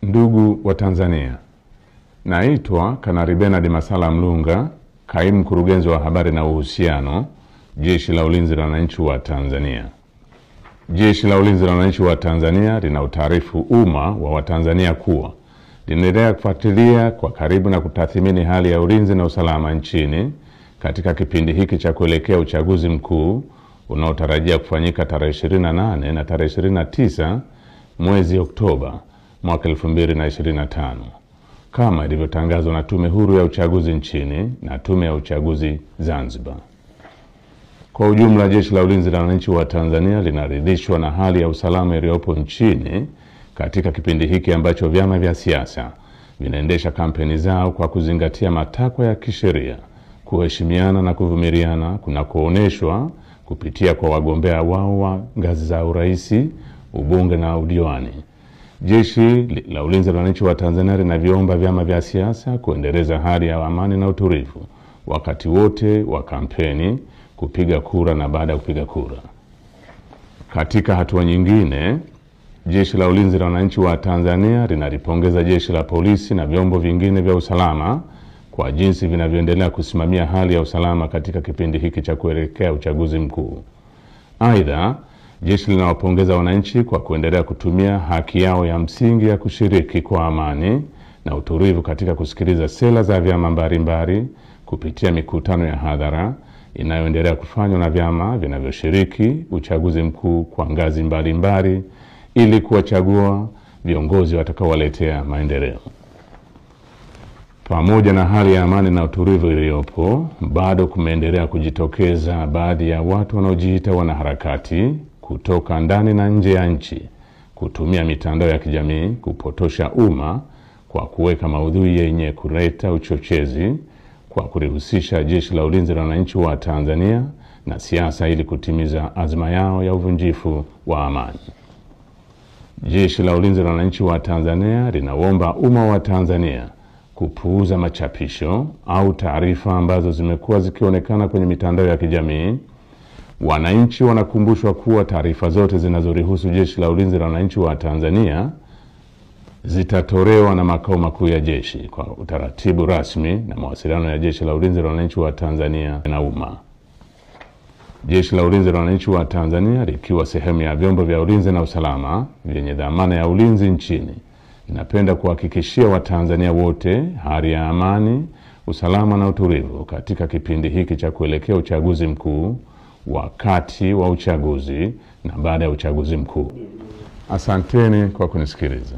Ndugu wa Tanzania, naitwa Kanali Bernard Masala Mlunga, kaimu mkurugenzi wa habari na uhusiano, Jeshi la Ulinzi la Wananchi wa Tanzania. Jeshi la Ulinzi la Wananchi wa Tanzania linautaarifu umma wa Watanzania kuwa linaendelea kufuatilia kwa karibu na kutathmini hali ya ulinzi na usalama nchini katika kipindi hiki cha kuelekea uchaguzi mkuu unaotarajia kufanyika tarehe 28 na tarehe 29 mwezi Oktoba mwaka 2025 kama ilivyotangazwa na Tume Huru ya Uchaguzi nchini na Tume ya Uchaguzi Zanzibar. Kwa ujumla, Jeshi la Ulinzi la Wananchi wa Tanzania linaridhishwa na hali ya usalama iliyopo nchini katika kipindi hiki ambacho vyama vya siasa vinaendesha kampeni zao kwa kuzingatia matakwa ya kisheria, kuheshimiana na kuvumiliana kunakooneshwa kupitia kwa wagombea wao wa ngazi za urais, ubunge na udiwani. Jeshi la Ulinzi la Wananchi wa Tanzania linaviomba vyama vya siasa kuendeleza hali ya amani na utulivu wakati wote wa kampeni, kupiga kura na baada ya kupiga kura. Katika hatua nyingine, Jeshi la Ulinzi la Wananchi wa Tanzania linalipongeza Jeshi la Polisi na vyombo vingine vya usalama kwa jinsi vinavyoendelea kusimamia hali ya usalama katika kipindi hiki cha kuelekea uchaguzi mkuu. Aidha, jeshi linawapongeza wananchi kwa kuendelea kutumia haki yao ya msingi ya kushiriki kwa amani na utulivu katika kusikiliza sera za vyama mbalimbali kupitia mikutano ya hadhara inayoendelea kufanywa na vyama vinavyoshiriki uchaguzi mkuu kwa ngazi mbalimbali ili kuwachagua viongozi watakaowaletea maendeleo. Pamoja na hali ya amani na utulivu iliyopo, bado kumeendelea kujitokeza baadhi ya watu wanaojiita wanaharakati kutoka ndani na nje ya nchi kutumia mitandao ya kijamii kupotosha umma kwa kuweka maudhui yenye kuleta uchochezi kwa kulihusisha Jeshi la Ulinzi la Wananchi wa Tanzania na siasa ili kutimiza azma yao ya uvunjifu wa amani. Jeshi la Ulinzi la Wananchi wa Tanzania linaomba umma wa Tanzania kupuuza machapisho au taarifa ambazo zimekuwa zikionekana kwenye mitandao ya kijamii. Wananchi wanakumbushwa kuwa taarifa zote zinazorihusu Jeshi la Ulinzi la Wananchi wa Tanzania zitatolewa na makao makuu ya jeshi kwa utaratibu rasmi na mawasiliano ya Jeshi la Ulinzi la Wananchi wa Tanzania na umma. Jeshi la Ulinzi la Wananchi wa Tanzania likiwa sehemu ya vyombo vya ulinzi na usalama vyenye dhamana ya ulinzi nchini, ninapenda kuhakikishia Watanzania wote hali ya amani, usalama na utulivu katika kipindi hiki cha kuelekea uchaguzi mkuu, wakati wa uchaguzi na baada ya uchaguzi mkuu. Asanteni kwa kunisikiliza.